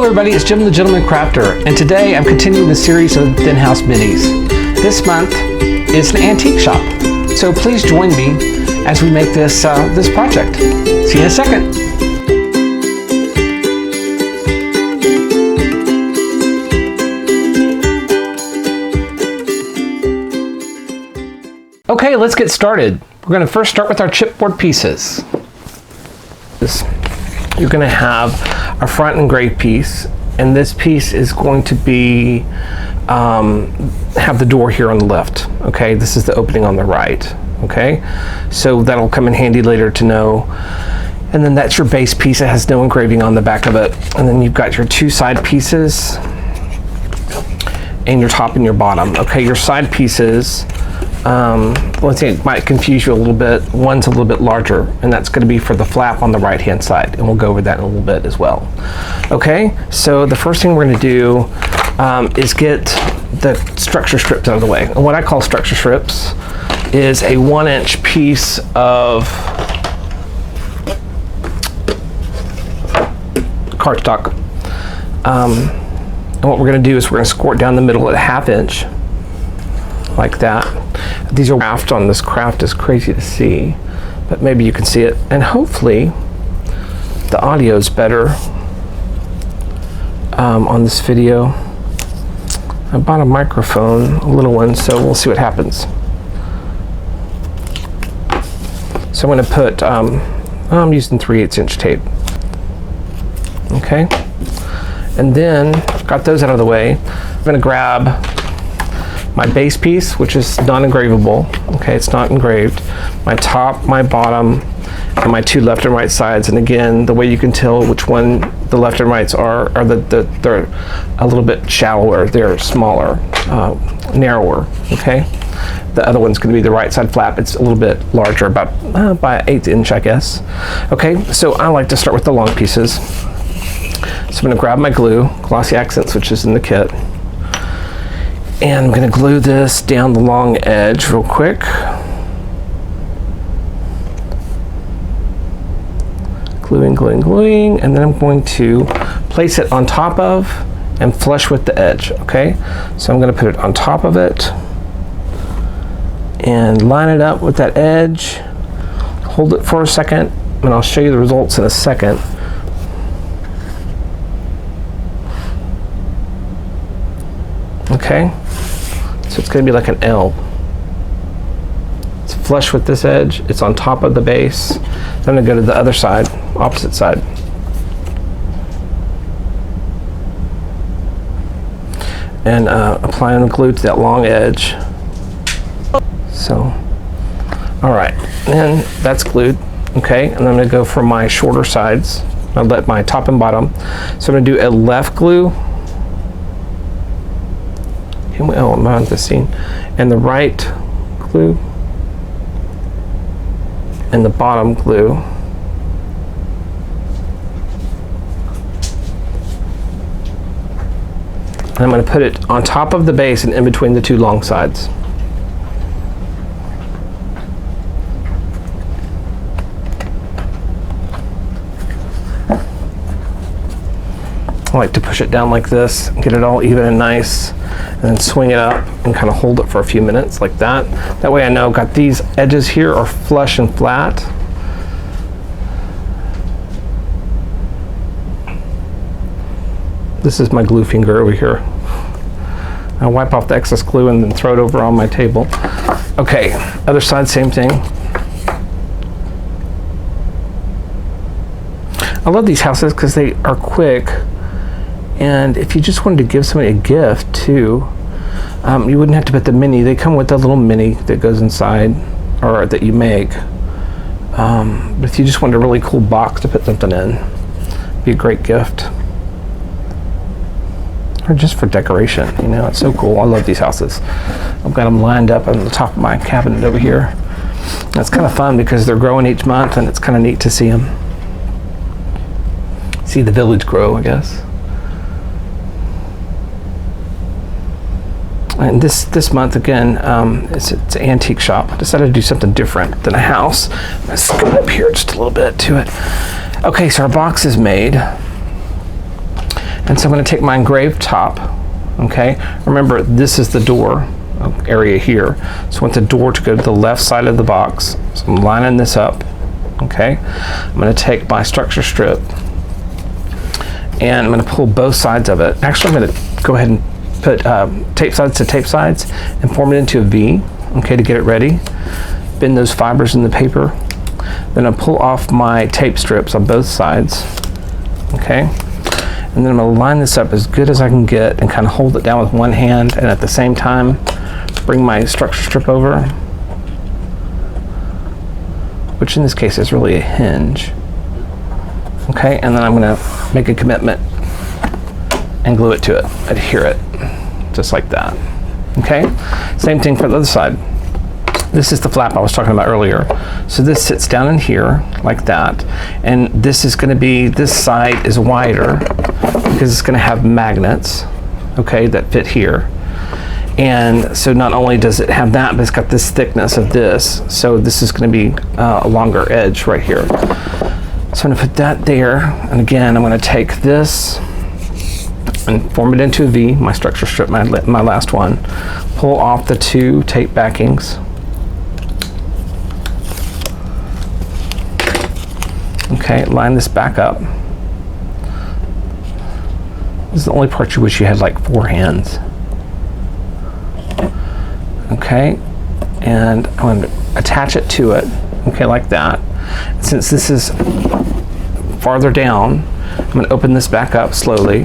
Hello everybody, it's Jim the Gentleman Crafter, and today I'm continuing the series of Thin House Minis. This month is an antique shop, so please join me as we make this project. See you in a second. Okay, let's get started. We're going to first start with our chipboard pieces. You're going to have a front engraved piece, and this piece is going to be have the door here on the left. Okay, this is the opening on the right. Okay, so that'll come in handy later to know. And then that's your base piece. It has no engraving on the back of it. And then you've got your two side pieces and your top and your bottom. Okay, your side pieces, one thing that might confuse you a little bit, one's a little bit larger, and that's going to be for the flap on the right hand side, and we'll go over that in a little bit as well. Okay, so the first thing we're going to do is get the structure strips out of the way. And what I call structure strips is a 1-inch piece of cardstock. And what we're going to do is we're going to score it down the middle at a 1/2 inch, like that. These are craft on this craft is crazy to see, but maybe you can see it, and hopefully the audio is better on this video. I bought a microphone, a little one, so we'll see what happens. So I'm going to put I'm using 3/8 inch tape. Okay, and then I've got those out of the way. I'm going to grab my base piece, which is non-engravable. Okay, it's not engraved. My top, my bottom, and my two left and right sides. And again, the way you can tell which one the left and rights are they're a little bit shallower. They're smaller, narrower. Okay, the other one's going to be the right side flap. It's a little bit larger, about by 1/8 inch, I guess. Okay, so I like to start with the long pieces. So I'm going to grab my glue, Glossy Accents, which is in the kit. And I'm going to glue this down the long edge real quick. Gluing, gluing, gluing, and then I'm going to place it on top of and flush with the edge, okay? So I'm going to put it on top of it and line it up with that edge. Hold it for a second, and I'll show you the results in a second. Okay, so it's going to be like an L. It's flush with this edge. It's on top of the base. Then I'm going to go to the other side, opposite side. And applying the glue to that long edge. So, all right, and that's glued. Okay, and I'm going to go for my shorter sides. I'll let my top and bottom. So I'm going to do a left glue. Oh, I'm on the scene. And the right glue and the bottom glue. And I'm going to put it on top of the base and in between the two long sides. I like to push it down like this, get it all even and nice, and then swing it up and kind of hold it for a few minutes like that. That way I know I've got these edges here are flush and flat. This is my glue finger over here. I wipe off the excess glue and then throw it over on my table. Okay, other side, same thing. I love these houses because they are quick. And if you just wanted to give somebody a gift too, you wouldn't have to put the mini. They come with a little mini that goes inside, or that you make. But if you just wanted a really cool box to put something in, it'd be a great gift. Or just for decoration, you know, it's so cool. I love these houses. I've got them lined up on the top of my cabinet over here. It's kind of fun because they're growing each month, and it's kind of neat to see them. See the village grow, I guess. And this month again, it's an antique shop. I decided to do something different than a house. I'm gonna scoot up here just a little bit to it. Okay, so our box is made. And so I'm going to take my engraved top. Okay, remember this is the door area here, so I want the door to go to the left side of the box. So I'm lining this up. Okay, I'm going to take my structure strip and I'm going to pull both sides of it. Actually, I'm going to go ahead and put tape sides to tape sides and form it into a V, okay, to get it ready. Bend those fibers in the paper. Then I'll pull off my tape strips on both sides, okay? And then I'm going to line this up as good as I can get and kind of hold it down with one hand, and at the same time bring my structure strip over, which in this case is really a hinge. Okay, and then I'm going to make a commitment and glue it to it, adhere it, just like that. Okay, same thing for the other side. This is the flap I was talking about earlier. So this sits down in here like that, and this is going to be, this side is wider because it's going to have magnets, okay, that fit here. And so not only does it have that, but it's got this thickness of this. So this is going to be a longer edge right here. So I'm going to put that there, and again I'm going to take this and form it into a V, my structure strip, my last one. Pull off the two tape backings. Okay, line this back up. This is the only part you wish you had like 4 hands. Okay, and I'm going to attach it to it, okay, like that. Since this is farther down, I'm going to open this back up slowly,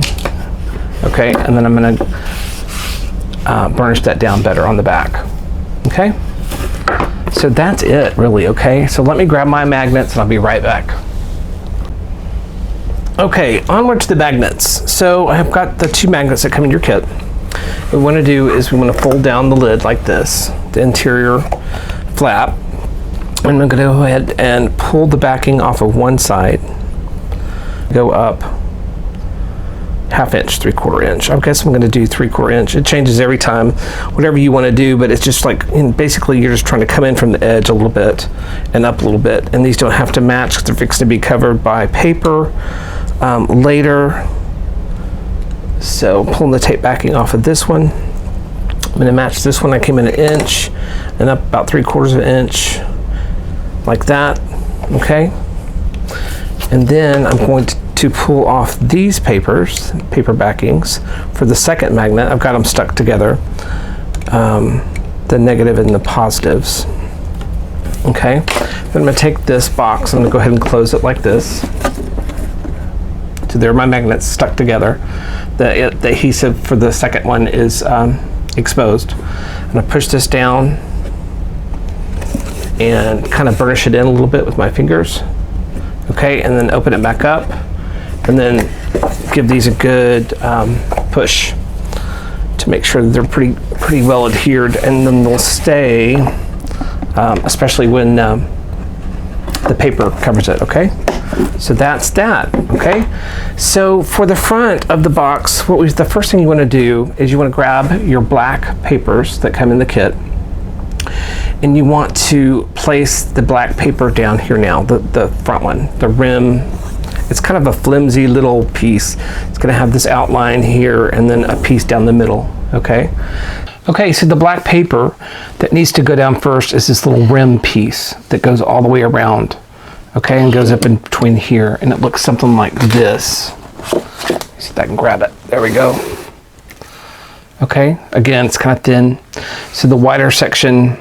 okay, and then I'm going to burnish that down better on the back, okay? So that's it, really, okay? So let me grab my magnets and I'll be right back. Okay, onward to the magnets. So I've got the 2 magnets that come in your kit. What we want to do is we want to fold down the lid like this, the interior flap. And I'm going to go ahead and pull the backing off of one side, go up 1/2 inch, 3/4 inch. I guess I'm going to do 3/4 inch. It changes every time, whatever you want to do, but it's just like, basically you're just trying to come in from the edge a little bit and up a little bit. And these don't have to match because they're fixed to be covered by paper later. So pulling the tape backing off of this one. I'm going to match this one. I came in 1 inch and up about 3/4 inch. Like that, okay? And then I'm going to pull off these paper backings for the second magnet. I've got them stuck together, the negative and the positives, okay? Then I'm going to take this box, I'm going to go ahead and close it like this. So there are my magnets stuck together. The adhesive for the second one is exposed. I'm going to push this down and kind of burnish it in a little bit with my fingers, okay, and then open it back up, and then give these a good push to make sure that they're pretty well adhered, and then they'll stay, especially when the paper covers it, okay? So that's that, okay? So for the front of the box, the first thing you want to do is you want to grab your black papers that come in the kit, and you want to place the black paper down here now, the front one, the rim. It's kind of a flimsy little piece. It's going to have this outline here and then a piece down the middle, okay? Okay, so the black paper that needs to go down first is this little rim piece that goes all the way around, okay, and goes up in between here, and it looks something like this. Let's see if I can grab it. There we go. Okay, again, it's kind of thin. So the wider section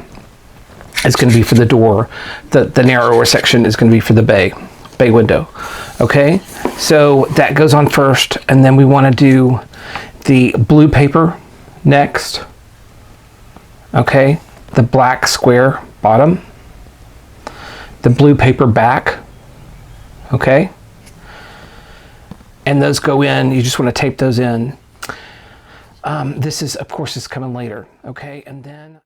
is going to be for the door. The narrower section is going to be for the bay window. Okay, so that goes on first, and then we want to do the blue paper next. Okay, the black square bottom, the blue paper back. Okay, and those go in. You just want to tape those in. This is, of course, is coming later. Okay, and then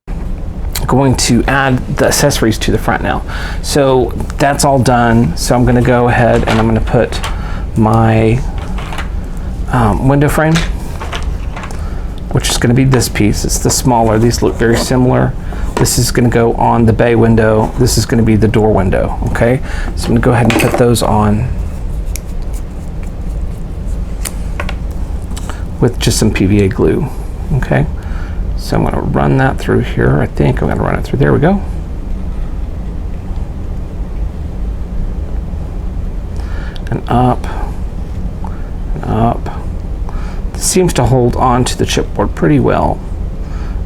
going to add the accessories to the front now. So that's all done. So I'm going to go ahead and I'm going to put my window frame, which is going to be this piece. It's the smaller. These look very similar. This is going to go on the bay window. This is going to be the door window. Okay, so I'm going to go ahead and put those on. with just some PVA glue. Okay, so I'm going to run that through here. I think I'm going to run it through. There we go. And up, and up. This seems to hold on to the chipboard pretty well,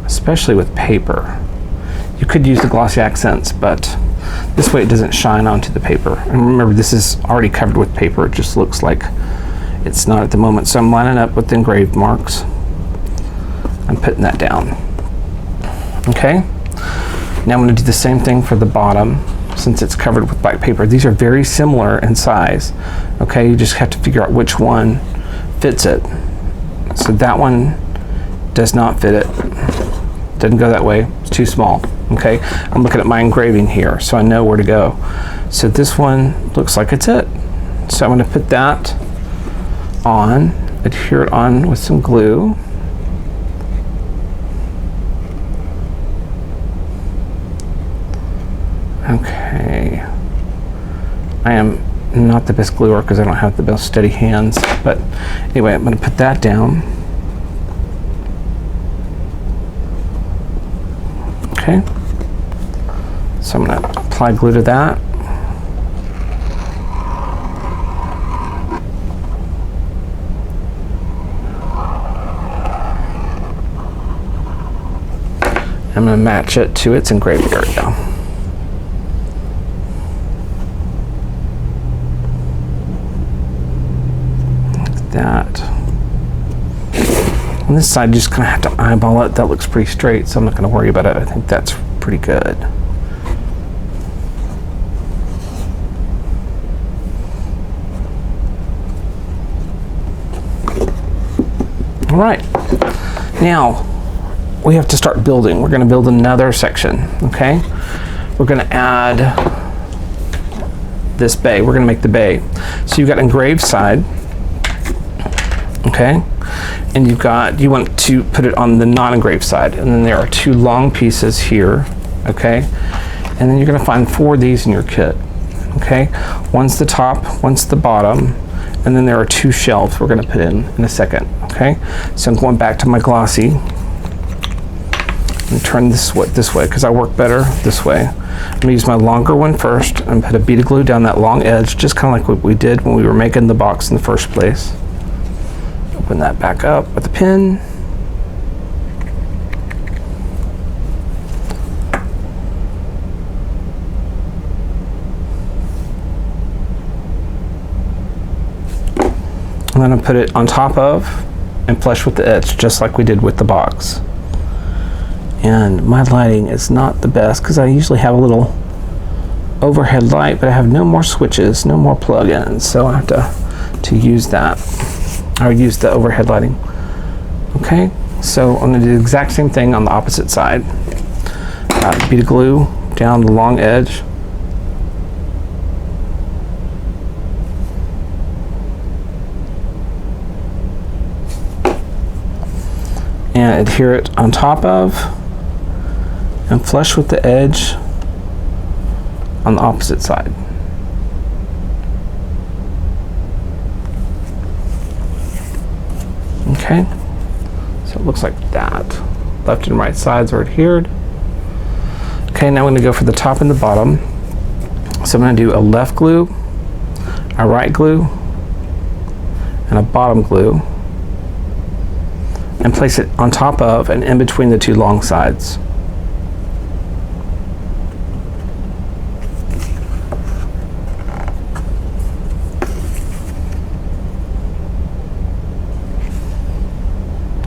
especially with paper. You could use the glossy accents, but this way it doesn't shine onto the paper. And remember, this is already covered with paper. It just looks like it's not at the moment. So I'm lining up with the engraved marks. I'm putting that down. Okay. Now I'm going to do the same thing for the bottom, since it's covered with black paper. These are very similar in size. Okay, you just have to figure out which one fits it. So that one does not fit it. Doesn't go that way. It's too small. Okay, I'm looking at my engraving here, so I know where to go. So this one looks like it's it. So I'm going to put that on, adhere it on with some glue. Okay, I am not the best gluer because I don't have the best steady hands, but anyway, I'm going to put that down. Okay, so I'm going to apply glue to that. I'm going to match it to its engraved area. That. On this side, you just kind of have to eyeball it. That looks pretty straight, so I'm not going to worry about it. I think that's pretty good. All right. Now, we have to start building. We're going to build another section, okay? We're going to add this bay. We're going to make the bay. So you've got engraved side. Okay, and you want to put it on the non-engraved side, and then there are two long pieces here. Okay, and then you're going to find 4 of these in your kit. Okay, one's the top, one's the bottom, and then there are 2 shelves we're going to put in a second. Okay, so I'm going back to my glossy and turn this way because I work better this way. I'm going to use my longer one first and put a bead of glue down that long edge, just kind of like what we did when we were making the box in the first place. Open that back up with a pin. I'm going to put it on top of and flush with the edge, just like we did with the box. And my lighting is not the best because I usually have a little overhead light, but I have no more switches, no more plug-ins, so I have to use that. I would use the overhead lighting. Okay, so I'm going to do the exact same thing on the opposite side. Bead of glue down the long edge. And adhere it on top of and flush with the edge on the opposite side. Okay, so it looks like that. Left and right sides are adhered. Okay, now I'm going to go for the top and the bottom. So I'm going to do a left glue, a right glue, and a bottom glue, and place it on top of and in between the 2 long sides.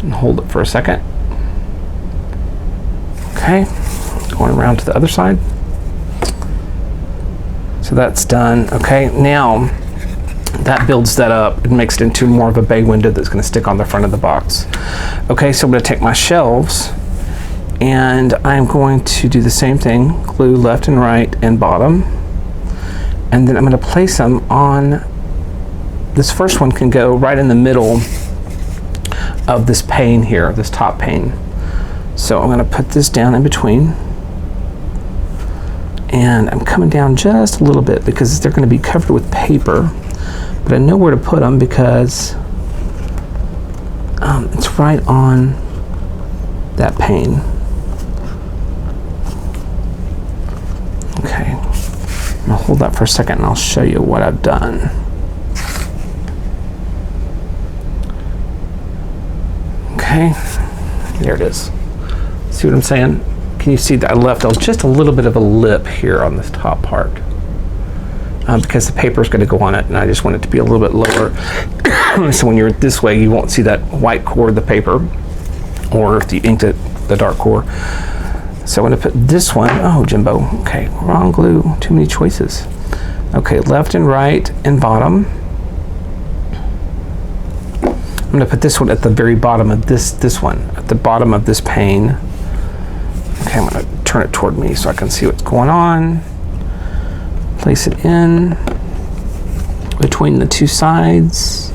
And hold it for a second. Okay, going around to the other side. So that's done. Okay, now that builds that up and makes it into more of a bay window that's going to stick on the front of the box. Okay, so I'm going to take my shelves and I'm going to do the same thing, glue left and right and bottom, and then I'm going to place them on, this first one can go right in the middle of this pane here, this top pane. So I'm going to put this down in between, and I'm coming down just a little bit because they're going to be covered with paper, but I know where to put them because It's right on that pane. Okay, I'll hold that for a second and I'll show you what I've done. Okay, there it is. See what I'm saying? Can you see that I left just a little bit of a lip here on this top part? Because the paper is going to go on it, and I just want it to be a little bit lower. So when you're this way, you won't see that white core of the paper, or if you inked it, the dark core. So I'm going to put this one. Oh, Jimbo. Okay, wrong glue. Too many choices. Okay, left and right and bottom. I'm going to put this one at the very bottom of this one, at the bottom of this pane. Okay, I'm going to turn it toward me so I can see what's going on. Place it in between the two sides.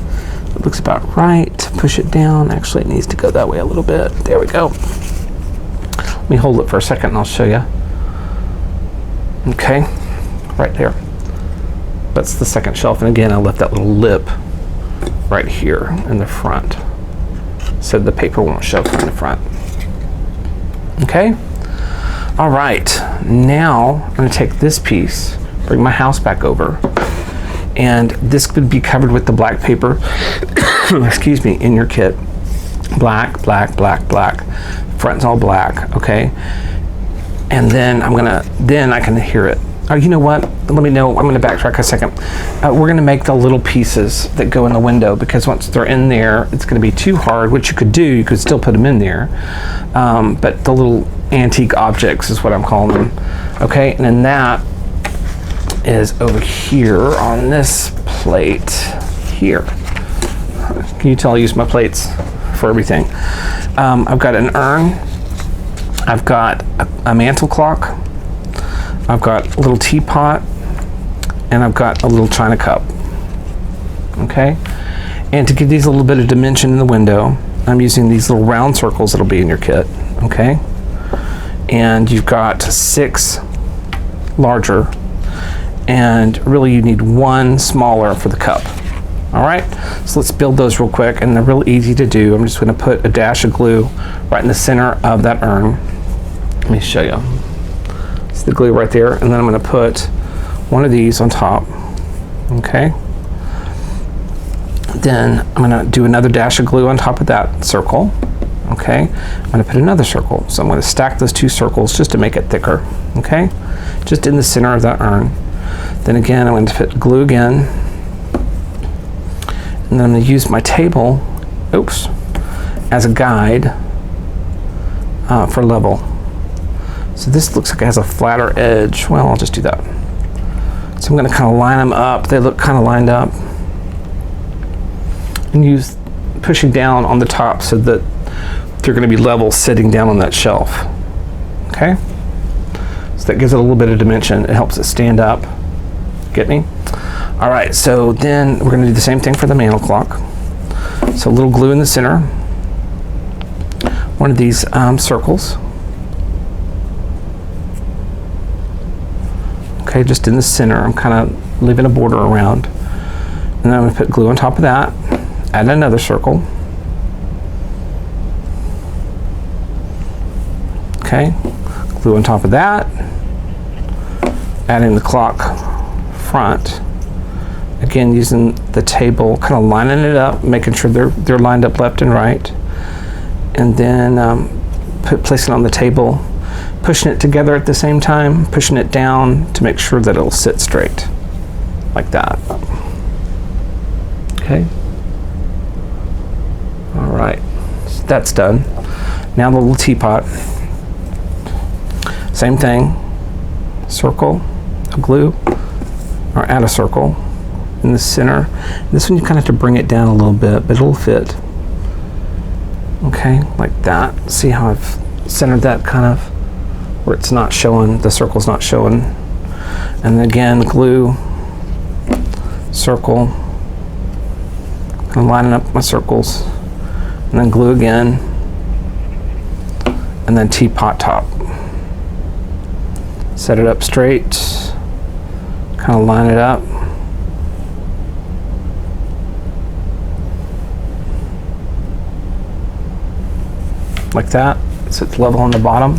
It looks about right. Push it down. Actually, it needs to go that way a little bit. There we go. Let me hold it for a second and I'll show you. Okay, right there. That's the second shelf. And again, I left that little lip right here in the front so the paper won't show from the front. Okay. All right. Now I'm going to take this piece, bring my house back over, and this could be covered with the black paper excuse me, in your kit. Black, black, black, black. Front's all black, okay? And then I can hear it. Oh, you know what? Let me know. I'm gonna backtrack a second. We're gonna make the little pieces that go in the window, because once they're in there, it's gonna be too hard, which you could do. You could still put them in there. But the little antique objects is what I'm calling them. Okay, and then that is over here on this plate here. Can you tell I use my plates for everything? I've got an urn. I've got a mantle clock. I've got a little teapot, and I've got a little china cup. Okay, and to give these a little bit of dimension in the window, I'm using these little round circles that'll be in your kit. Okay, and you've got 6 larger, and really you need 1 smaller for the cup. All right, so let's build those real quick, and they're real easy to do. I'm just going to put a dash of glue right in the center of that urn. Let me show you. It's the glue right there, and then I'm going to put one of these on top. Okay. Then I'm going to do another dash of glue on top of that circle. Okay. I'm going to put another circle. So I'm going to stack those 2 circles just to make it thicker. Okay. Just in the center of that urn. Then again, I'm going to put glue again. And then I'm going to use my table, as a guide for level. So this looks like it has a flatter edge. Well, I'll just do that. So I'm going to kind of line them up. They look kind of lined up. And use pushing down on the top so that they're going to be level sitting down on that shelf. Okay? So that gives it a little bit of dimension. It helps it stand up. Get me? All right, so then we're going to do the same thing for the mantle clock. So a little glue in the center. One of these circles. Okay, just in the center. I'm kind of leaving a border around. And then I'm going to put glue on top of that. Add another circle. Okay, glue on top of that. Adding the clock front. Again, using the table, kind of lining it up, making sure they're lined up left and right. And then placing it on the table, pushing it together at the same time, pushing it down to make sure that it'll sit straight, like that. Okay. All right, so that's done. Now the little teapot. Same thing, circle, glue, or add a circle in the center. This one you kind of have to bring it down a little bit, but it'll fit. Okay, like that. See how I've centered that kind of where it's not showing, the circle's not showing. And then again, glue, circle, kind of lining up my circles, and then glue again, and then teapot top. Set it up straight, kind of line it up. like that, so it's level on the bottom.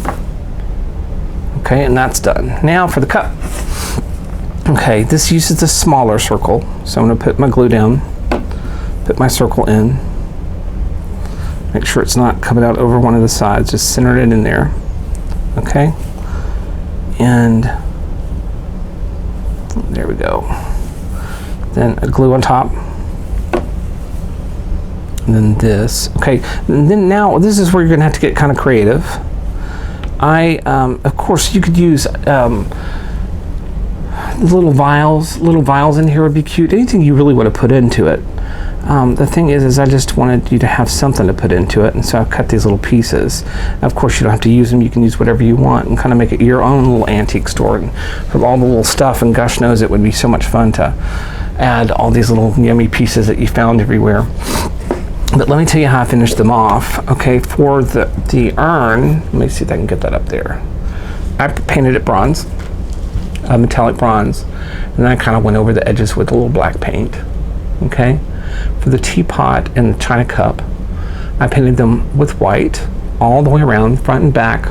Okay, and that's done. Now for the cup. Okay, this uses the smaller circle, so I'm going to put my glue down, put my circle in, make sure it's not coming out over one of the sides, just center it in there. Okay, and there we go. Then a glue on top, and then this. Okay, and then now this is where you're gonna have to get kind of creative. Of course, you could use little vials in here would be cute. Anything you really want to put into it. The thing is I just wanted you to have something to put into it, and so I've cut these little pieces. Of course, you don't have to use them. You can use whatever you want and kind of make it your own little antique store, and from all the little stuff, and gosh knows it would be so much fun to add all these little yummy pieces that you found everywhere. But let me tell you how I finished them off. Okay, for the urn, let me see if I can get that up there. I painted it bronze, metallic bronze, and then I kind of went over the edges with a little black paint. Okay, for the teapot and the china cup, I painted them with white all the way around, front and back.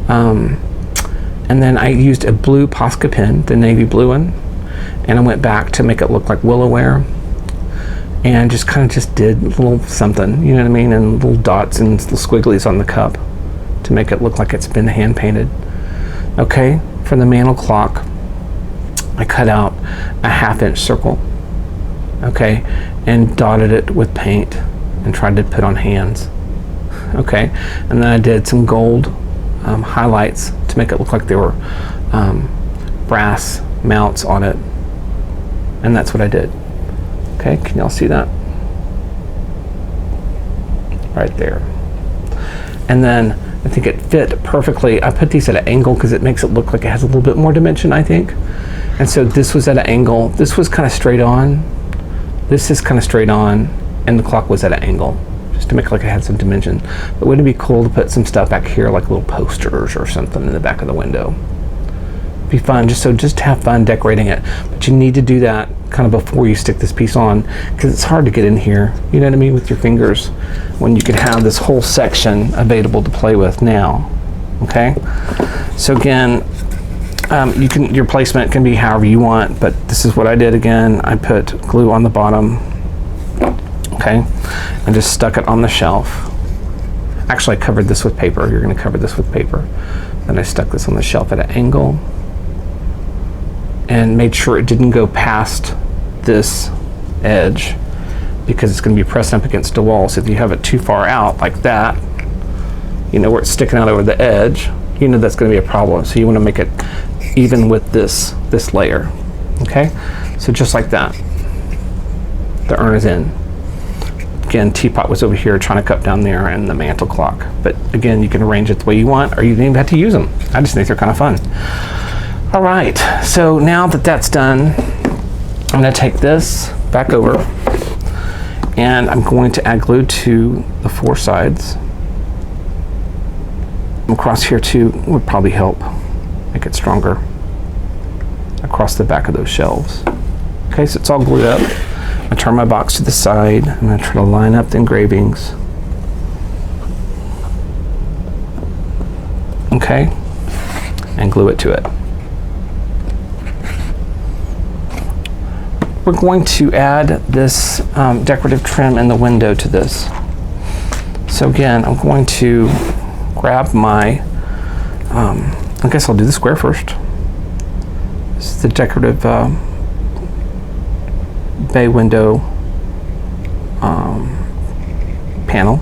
And then I used a blue Posca pen, the navy blue one, and I went back to make it look like Willowware, and just did a little something, you know what I mean, and little dots and little squigglies on the cup to make it look like it's been hand painted. Okay, for the mantle clock, I cut out a 1/2-inch circle, okay, and dotted it with paint and tried to put on hands. Okay, and then I did some gold highlights to make it look like there were brass mounts on it, and that's what I did. Okay, can y'all see that? Right there. And then I think it fit perfectly. I put these at an angle because it makes it look like it has a little bit more dimension, I think. And so this was at an angle. This was kind of straight on. This is kind of straight on, and the clock was at an angle, just to make it like it had some dimension. But wouldn't it be cool to put some stuff back here, like little posters or something in the back of the window? Be fun, just have fun decorating it. But you need to do that kind of before you stick this piece on, because it's hard to get in here, you know what I mean, with your fingers, when you could have this whole section available to play with now. Okay, so again, your placement can be however you want, but this is what I did. Again, I put glue on the bottom, okay, and just stuck it on the shelf. Actually, I covered this with paper. You're going to cover this with paper. Then I stuck this on the shelf at an angle and made sure it didn't go past this edge, because it's going to be pressed up against the wall. So if you have it too far out like that, you know, where it's sticking out over the edge, you know that's going to be a problem. So you want to make it even with this layer. Okay, so just like that, the urn is in. Again, teapot was over here, trying to cup down there, and the mantle clock. But again, you can arrange it the way you want, or you don't even have to use them. I just think they're kind of fun. All right, so now that that's done, I'm going to take this back over, and I'm going to add glue to the 4 sides. Across here too would probably help make it stronger, across the back of those shelves. Okay, so it's all glued up. I turn my box to the side. I'm going to try to line up the engravings. Okay, and glue it to it. We're going to add this decorative trim in the window to this. So again, I'm going to grab my, I guess I'll do the square first. This is the decorative bay window panel.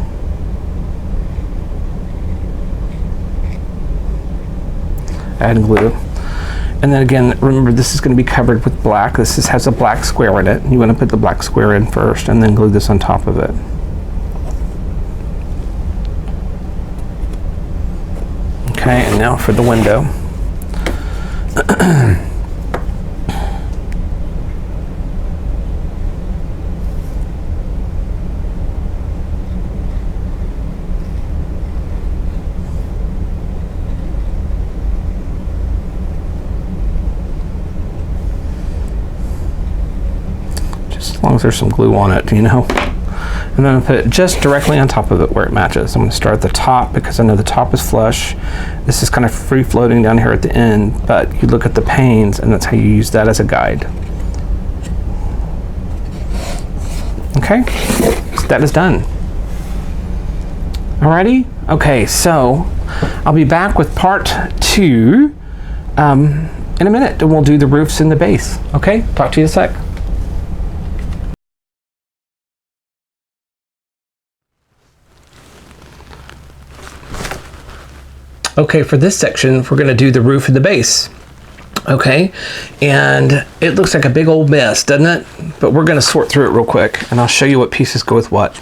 Add glue. And then again, remember, this is going to be covered with black. This has a black square in it. You want to put the black square in first and then glue this on top of it. Okay, and now for the window. As long as there's some glue on it, you know. And then I'm gonna put it just directly on top of it where it matches. I'm gonna start at the top because I know the top is flush. This is kind of free floating down here at the end, but you look at the panes and that's how you use that as a guide. Okay, so that is done. Alrighty, okay, so I'll be back with part 2 in a minute, and we'll do the roofs and the base. Okay, talk to you in a sec. Okay, for this section, we're gonna do the roof and the base. Okay, and it looks like a big old mess, doesn't it? But we're gonna sort through it real quick, and I'll show you what pieces go with what.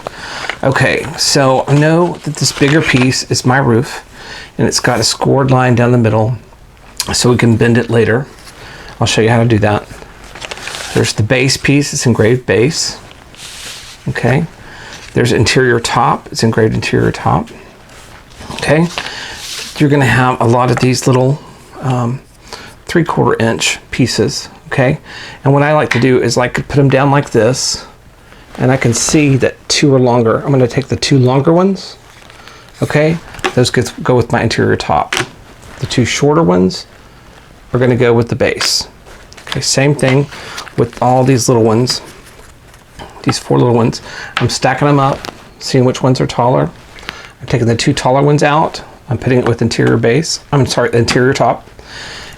Okay, so I know that this bigger piece is my roof, and it's got a scored line down the middle, so we can bend it later. I'll show you how to do that. There's the base piece, it's engraved base. Okay, there's interior top, it's engraved interior top. Okay, you're gonna have a lot of these little 3/4 inch pieces, okay? And what I like to do is like put them down like this, and I can see that 2 are longer. I'm gonna take the 2 longer ones, okay? Those go with my interior top. The 2 shorter ones are gonna go with the base. Okay, same thing with all these little ones. These 4 little ones. I'm stacking them up, seeing which ones are taller. I'm taking the 2 taller ones out. I'm putting it with interior base. I'm sorry, interior top.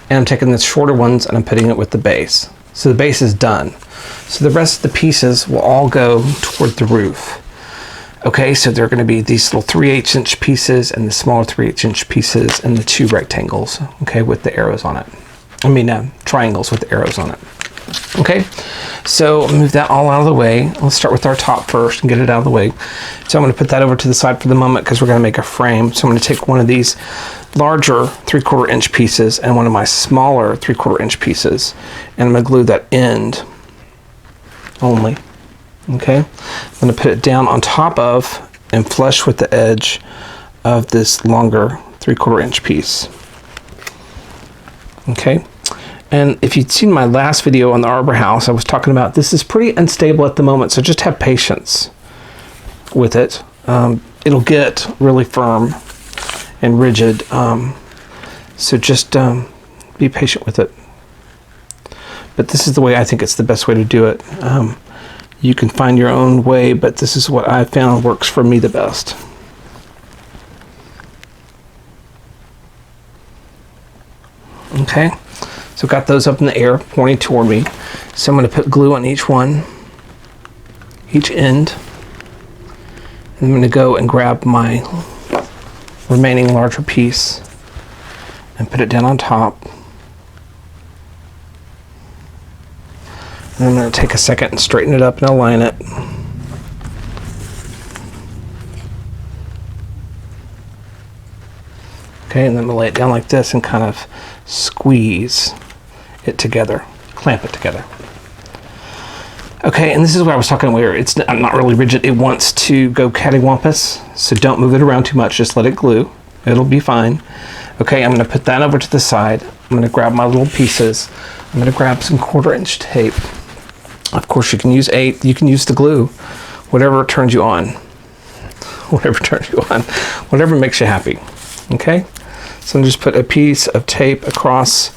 And I'm taking the shorter ones and I'm putting it with the base. So the base is done. So the rest of the pieces will all go toward the roof. Okay, so they're gonna be these little 3/8 inch pieces and the smaller 3/8 inch pieces and the 2 rectangles, okay, with the arrows on it. I mean, triangles with the arrows on it. Okay, so move that all out of the way. Let's start with our top first and get it out of the way. So I'm gonna put that over to the side for the moment because we're gonna make a frame. So I'm gonna take one of these larger 3/4 inch pieces and one of my smaller 3/4 inch pieces, and I'm gonna glue that end only. Okay, I'm gonna put it down on top of and flush with the edge of this longer 3/4 inch piece. Okay, and if you'd seen my last video on the Arbor House, I was talking about this is pretty unstable at the moment, so just have patience with it. It'll get really firm and rigid, so just be patient with it. But this is the way I think it's the best way to do it. You can find your own way, but this is what I found works for me the best. Okay, so got those up in the air pointing toward me. So I'm going to put glue on each one, each end. And I'm going to go and grab my remaining larger piece and put it down on top. And I'm going to take a second and straighten it up and align it. Okay, and then I'm going to lay it down like this and kind of squeeze it together, clamp it together. Okay, and this is what I was talking about where it's not really rigid. It wants to go cattywampus, so don't move it around too much. Just let it glue. It'll be fine. Okay, I'm going to put that over to the side. I'm going to grab my little pieces. I'm going to grab some 1/4 inch tape. Of course, you can use 8. You can use the glue, whatever turns you on. Whatever turns you on. Whatever makes you happy. Okay, so I'm just put a piece of tape across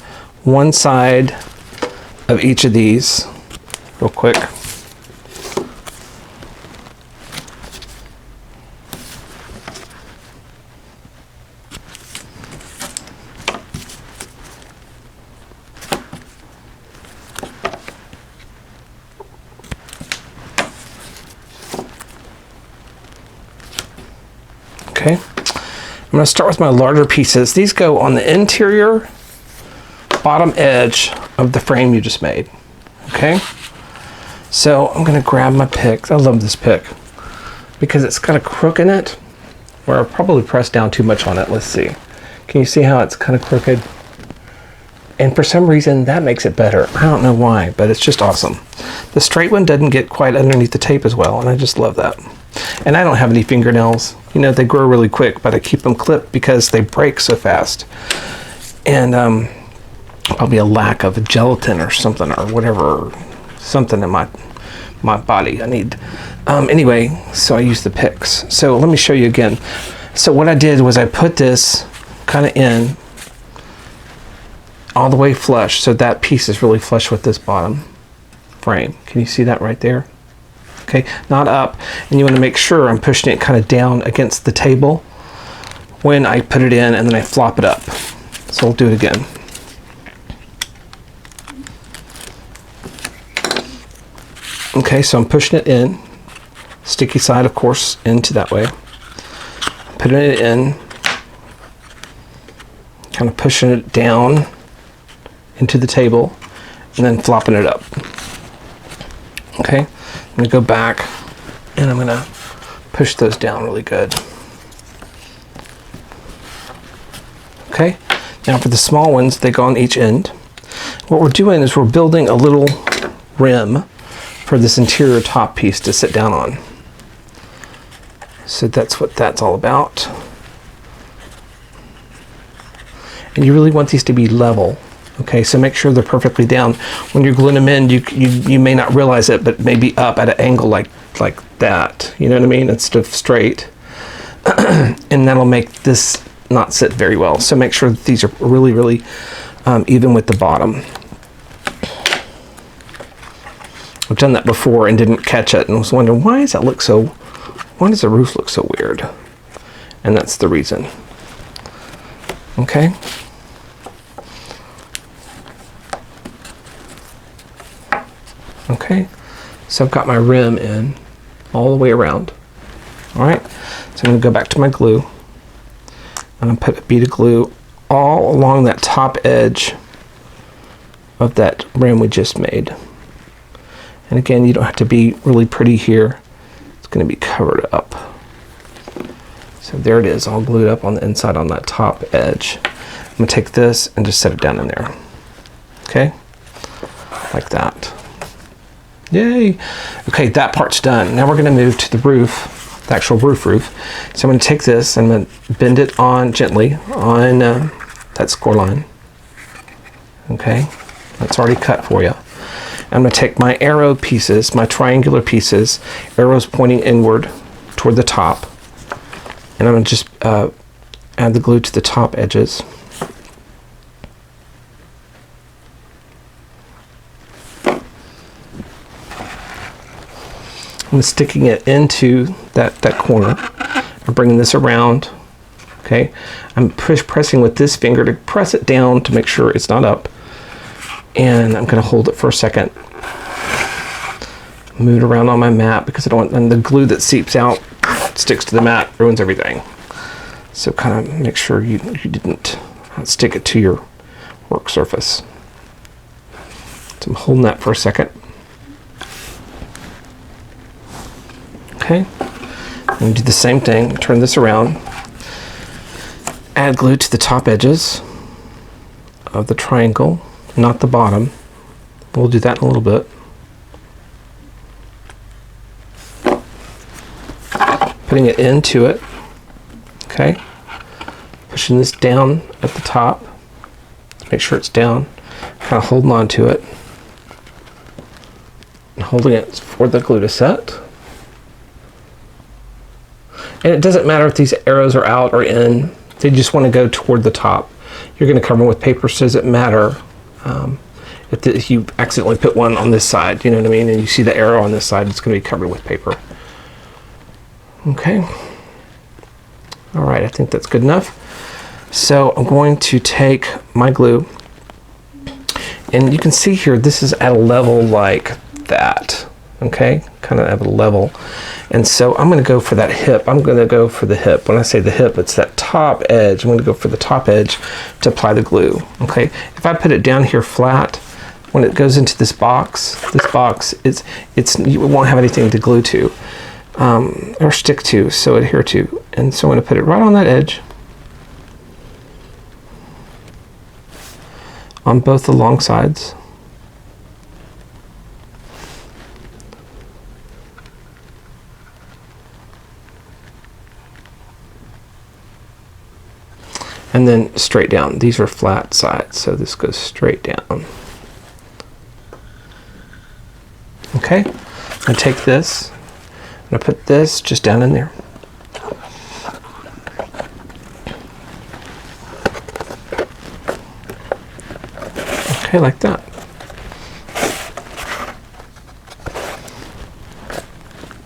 one side of each of these real quick. Okay, I'm going to start with my larger pieces. These go on the interior bottom edge of the frame you just made. Okay, so I'm going to grab my pick. I love this pick because it's got a crook in it where I probably pressed down too much on it. Let's see. Can you see how it's kind of crooked? And for some reason that makes it better. I don't know why, but it's just awesome. The straight one doesn't get quite underneath the tape as well, and I just love that. And I don't have any fingernails. You know, they grow really quick, but I keep them clipped because they break so fast. And probably a lack of gelatin or something or whatever, something in my my body. I need, anyway, so I use the picks. So let me show you again. So what I did was I put this kind of in all the way flush, so that piece is really flush with this bottom frame. Can you see that right there? Okay, not up. And you want to make sure I'm pushing it kind of down against the table when I put it in, and then I flop it up. So I'll do it again. Okay, so I'm pushing it in, sticky side of course into that way, putting it in, kind of pushing it down into the table, and then flopping it up. Okay, I'm gonna go back and I'm gonna push those down really good. Okay, now for the small ones, they go on each end. What we're doing is we're building a little rim for this interior top piece to sit down on. So that's what that's all about. And you really want these to be level. Okay, so make sure they're perfectly down. When you're gluing them in, you may not realize it, but maybe up at an angle like that. You know what I mean? Instead of straight. And that'll make this not sit very well. So make sure that these are really, really even with the bottom. I've done that before and didn't catch it and was wondering, why does the roof look so weird? And that's the reason. Okay. Okay, so I've got my rim in all the way around. All right, so I'm gonna go back to my glue. I'm gonna put a bead of glue all along that top edge of that rim we just made. And again, you don't have to be really pretty here. It's gonna be covered up. So there it is, all glued up on the inside on that top edge. I'm gonna take this and just set it down in there. Okay, like that. Yay. Okay, that part's done. Now we're gonna move to the roof, the actual roof. So I'm gonna take this and I'm gonna bend it on gently on that score line. Okay, that's already cut for you. I'm gonna take my arrow pieces, my triangular pieces, arrows pointing inward toward the top, and I'm gonna just add the glue to the top edges. I'm sticking it into that corner. I'm bringing this around. Okay, I'm pressing with this finger to press it down to make sure it's not up. And I'm going to hold it for a second. Move it around on my mat because I don't want, and the glue that seeps out sticks to the mat, ruins everything. So kind of make sure you didn't stick it to your work surface. So I'm holding that for a second. Okay, and do the same thing, turn this around, add glue to the top edges of the triangle, not the bottom. We'll do that in a little bit. Putting it into it, okay, pushing this down at the top, make sure it's down, kind of holding on to it, and holding it for the glue to set. And it doesn't matter if these arrows are out or in, they just want to go toward the top. You're going to cover them with paper, so it doesn't matter if you accidentally put one on this side, you know what I mean, and you see the arrow on this side, it's going to be covered with paper. Okay. All right, I think that's good enough. So I'm going to take my glue, and you can see here, this is at a level like that, okay, kind of at a level. And so I'm going to go for that hip. I'm going to go for the hip. When I say the hip, it's that top edge. I'm going to go for the top edge to apply the glue. Okay. If I put it down here flat, when it goes into this box, you won't have anything to glue to or stick to, so adhere to. And so I'm going to put it right on that edge on both the long sides. And then straight down. These are flat sides, so this goes straight down. Okay, I take this and I put this just down in there. Okay, like that.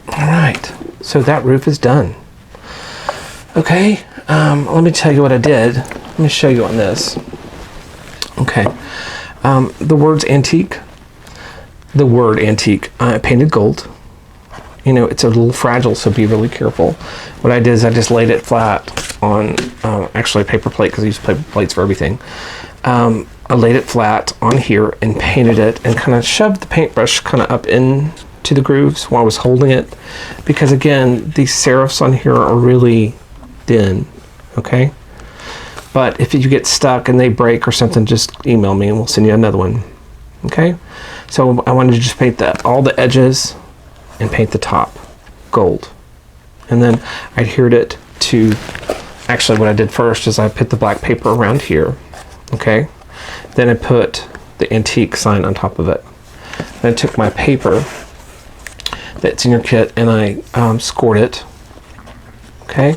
All right, so that roof is done. Okay, let me tell you what I did. Let me show you on this. Okay, the word antique, I painted gold. You know, it's a little fragile, so be really careful. What I did is I just laid it flat on, actually a paper plate, because I use paper plates for everything. I laid it flat on here and painted it and kind of shoved the paintbrush kind of up into the grooves while I was holding it. Because again, these serifs on here are really thin, okay? But if you get stuck and they break or something, just email me and we'll send you another one, okay? So I wanted to just paint all the edges and paint the top gold. And then I adhered it to, actually what I did first is I put the black paper around here, okay? Then I put the antique sign on top of it. Then I took my paper that's in your kit and I scored it, okay?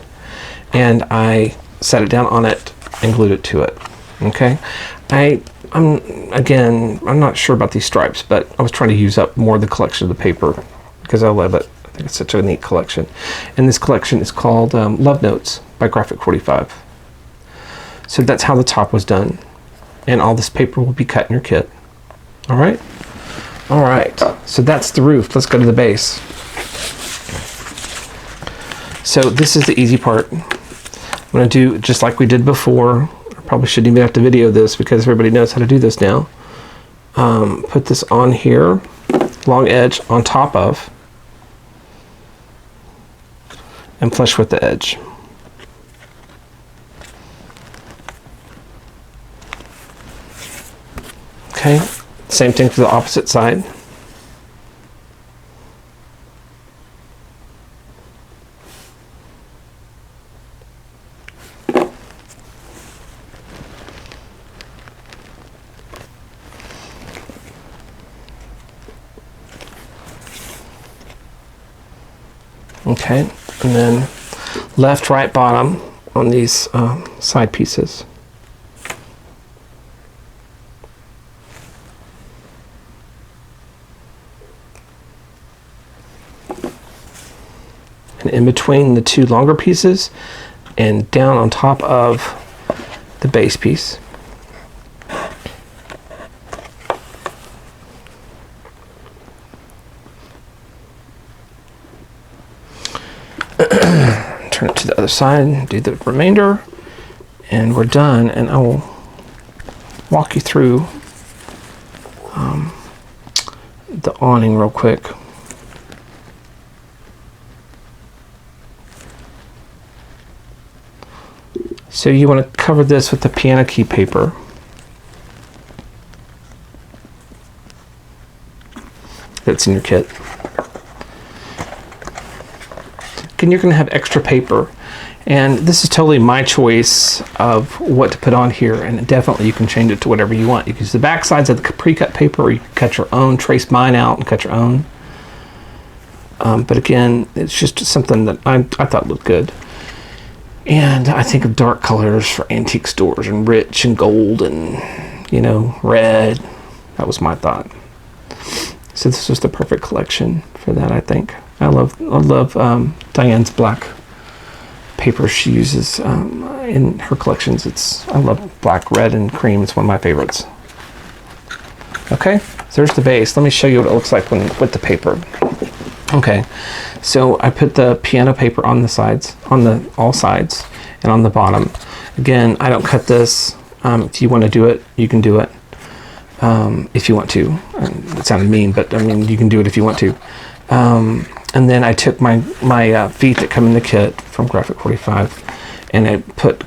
And I set it down on it and glued it to it, okay? I'm not sure about these stripes, but I was trying to use up more of the collection of the paper because I love it. I think it's such a neat collection. And this collection is called Love Notes by Graphic 45. So that's how the top was done. And all this paper will be cut in your kit. All right? All right, so that's the roof. Let's go to the base. So this is the easy part. I'm gonna do just like we did before. I probably shouldn't even have to video this because everybody knows how to do this now. Put this on here, long edge on top of, and flush with the edge. Okay, same thing for the opposite side. Okay, and then left, right, bottom on these side pieces. And in between the two longer pieces and down on top of the base piece. Turn it to the other side, do the remainder, and we're done. And I will walk you through the awning real quick. So you want to cover this with the piano key paper. That's in your kit. And you're going to have extra paper, and this is totally my choice of what to put on here, and definitely you can change it to whatever you want. You can use the back sides of the pre-cut paper, or you can cut your own, trace mine out and cut your own. But again, it's just something that I thought looked good. And I think of dark colors for antique stores, and rich and gold and, you know, red. That was my thought. So this was the perfect collection for that, I think. I love Diane's black paper she uses in her collections. I love black, red, and cream. It's one of my favorites. Okay, so there's the base. Let me show you what it looks like with the paper. Okay, so I put the piano paper on the sides, on all sides, and on the bottom. Again, I don't cut this. If you want to do it, you can do it. If you want to. It sounded mean, but I mean, you can do it if you want to. And then I took my feet that come in the kit from Graphic 45, and I put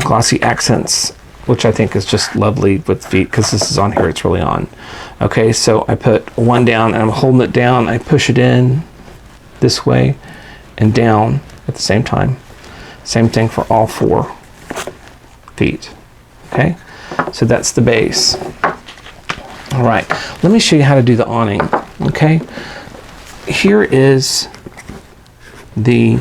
glossy accents, which I think is just lovely with feet, because this is on here, it's really on. Okay, so I put one down, and I'm holding it down. I push it in this way and down at the same time. Same thing for all 4 feet. Okay, so that's the base. All right, let me show you how to do the awning. Okay. here is the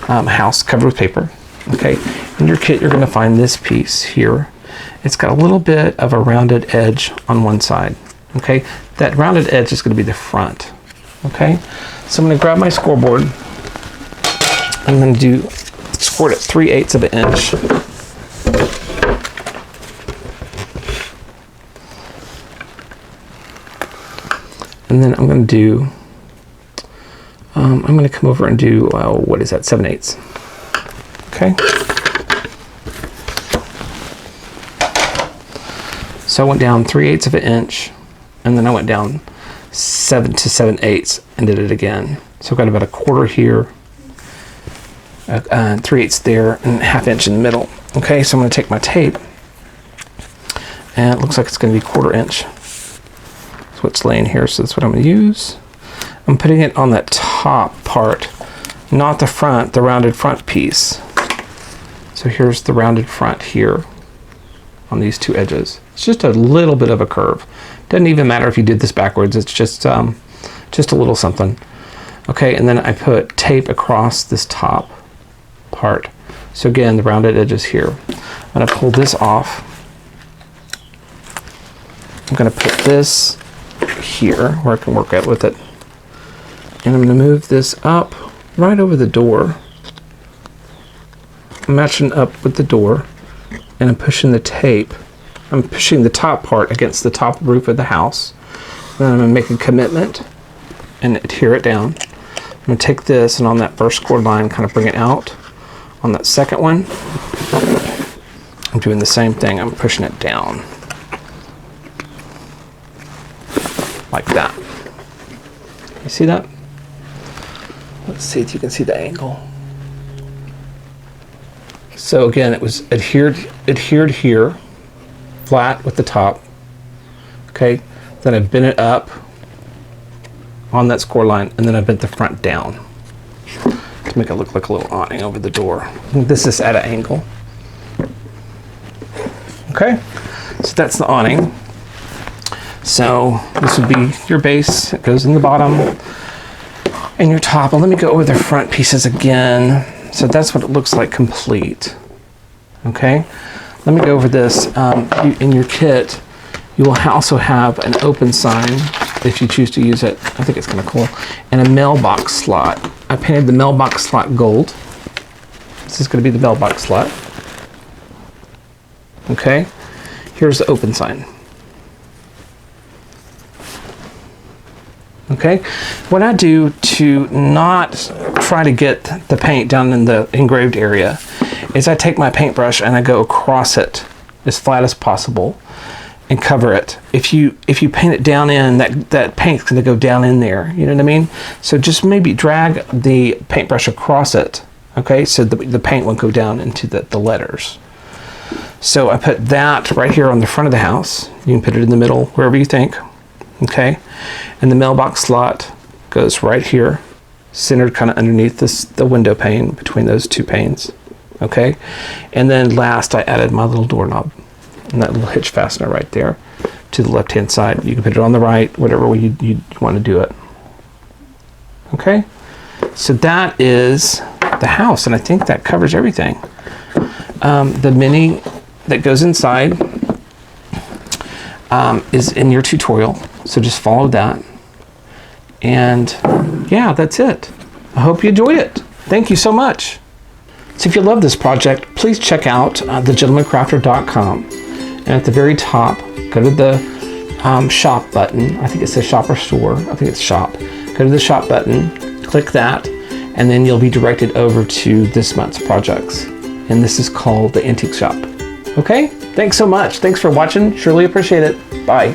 house covered with paper. Okay, in your kit you're going to find this piece here. It's got a little bit of a rounded edge on one side. Okay, that rounded edge is going to be the front. Okay, so I'm going to grab my scoreboard. I'm going to score it at 3/8 of an inch. And then I'm going to do, I'm going to come over and do, what is that, 7/8. Okay. So I went down 3/8 of an inch, and then I went down 7 to 7/8 and did it again. So I've got about a quarter here, 3/8 there, and 1/2 inch in the middle. Okay, so I'm going to take my tape, and it looks like it's going to be 1/4 inch. That's what's laying here, so that's what I'm going to use. I'm putting it on that top part, not the front, the rounded front piece. So here's the rounded front here on these two edges. It's just a little bit of a curve. Doesn't even matter if you did this backwards. It's just a little something. Okay, and then I put tape across this top part. So again, the rounded edges here. I'm going to pull this off. I'm going to put this here where I can work out with it. And I'm going to move this up right over the door. I'm matching up with the door, and I'm pushing the tape. I'm pushing the top part against the top roof of the house. Then I'm going to make a commitment and adhere it down. I'm going to take this and on that first cord line kind of bring it out. On that second one, I'm doing the same thing. I'm pushing it down like that. You see that? Let's see if you can see the angle. So again, it was adhered here, flat with the top. Okay, then I bent it up on that score line, and then I bent the front down to make it look like a little awning over the door. This is at an angle. Okay, so that's the awning. So this would be your base. It goes in the bottom and your top. And let me go over the front pieces again. So that's what it looks like complete. Okay, let me go over this. In your kit, you will also have an open sign if you choose to use it. I think it's kind of cool. And a mailbox slot. I painted the mailbox slot gold. This is going to be the mailbox slot. Okay, here's the open sign. Okay, what I do to not try to get the paint down in the engraved area is I take my paintbrush and I go across it as flat as possible and cover it. If you paint it down in, that paint's going to go down in there, you know what I mean? So just maybe drag the paintbrush across it, okay, so the paint won't go down into the letters. So I put that right here on the front of the house. You can put it in the middle, wherever you think. Okay, and the mailbox slot goes right here, centered kind of underneath the window pane, between those two panes. Okay, and then last I added my little doorknob and that little hitch fastener right there to the left hand side. You can put it on the right, whatever way you want to do it. Okay, so that is the house, and I think that covers everything. The mini that goes inside is in your tutorial, so just follow that. And yeah, that's it. I hope you enjoyed it. Thank you so much. So if you love this project, please check out thegentlemancrafter.com, and at the very top, go to the shop button. I think it says shop or store. I think it's shop. Go to the shop button, click that, and then you'll be directed over to this month's projects. And this is called the Antique Shop. Okay, thanks so much. Thanks for watching. Surely appreciate it. Bye.